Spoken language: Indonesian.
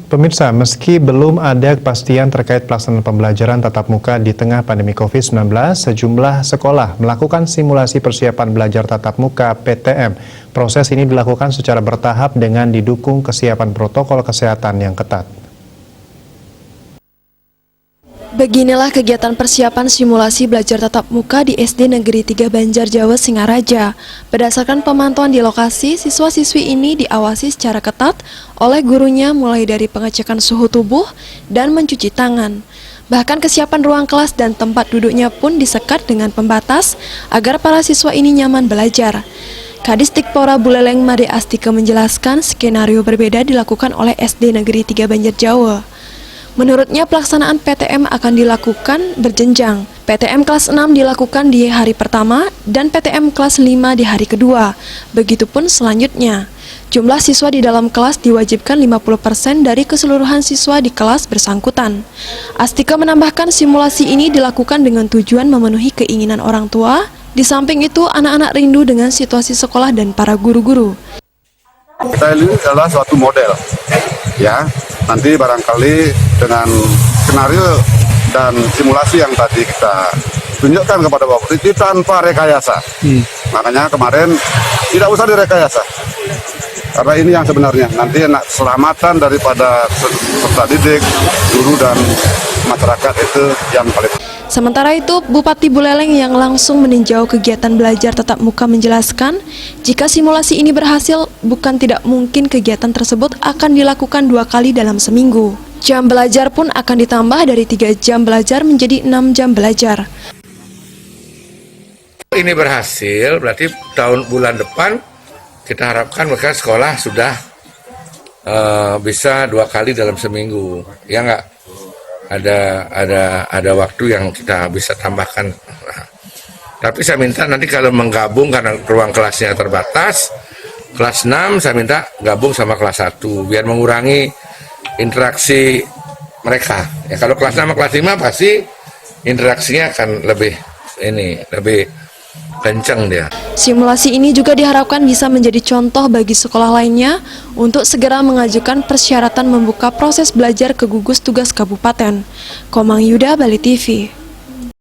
Pemirsa, meski belum ada kepastian terkait pelaksanaan pembelajaran tatap muka di tengah pandemi COVID-19, sejumlah sekolah melakukan simulasi persiapan belajar tatap muka (PTM). Proses ini dilakukan secara bertahap dengan didukung kesiapan protokol kesehatan yang ketat. Beginilah kegiatan persiapan simulasi belajar tatap muka di SD Negeri 3 Banjarjawa Singaraja. Berdasarkan pemantauan di lokasi, siswa-siswi ini diawasi secara ketat oleh gurunya mulai dari pengecekan suhu tubuh dan mencuci tangan. Bahkan kesiapan ruang kelas dan tempat duduknya pun disekat dengan pembatas agar para siswa ini nyaman belajar. Kadisdikpora Buleleng Made Astika menjelaskan skenario berbeda dilakukan oleh SD Negeri 3 Banjarjawa. Menurutnya pelaksanaan PTM akan dilakukan berjenjang. PTM kelas 6 dilakukan di hari pertama dan PTM kelas 5 di hari kedua. Begitupun selanjutnya. Jumlah siswa di dalam kelas diwajibkan 50% dari keseluruhan siswa di kelas bersangkutan. Astika menambahkan simulasi ini dilakukan dengan tujuan memenuhi keinginan orang tua. Di samping itu, anak-anak rindu dengan situasi sekolah dan para guru-guru. Kita ini adalah suatu model, ya. Nanti barangkali dengan skenario dan simulasi yang tadi kita tunjukkan kepada Bapak itu tanpa rekayasa. Makanya kemarin tidak usah direkayasa. Karena ini yang sebenarnya nanti keselamatan daripada peserta didik, guru dan masyarakat itu yang paling. Sementara itu, Bupati Buleleng yang langsung meninjau kegiatan belajar tatap muka menjelaskan, jika simulasi ini berhasil, bukan tidak mungkin kegiatan tersebut akan dilakukan 2 kali dalam seminggu. Jam belajar pun akan ditambah dari 3 jam belajar menjadi 6 jam belajar. Ini berhasil, berarti bulan depan kita harapkan mereka sekolah sudah bisa 2 kali dalam seminggu, ya nggak? Ada waktu yang kita bisa tambahkan. Tapi saya minta nanti kalau menggabung karena ruang kelasnya terbatas, kelas 6 saya minta gabung sama kelas 1 biar mengurangi interaksi mereka. Ya kalau kelas 6 sama kelas 5 pasti interaksinya akan lebih kencang dia. Simulasi ini juga diharapkan bisa menjadi contoh bagi sekolah lainnya untuk segera mengajukan persyaratan membuka proses belajar ke gugus tugas kabupaten. Komang Yuda, Bali TV.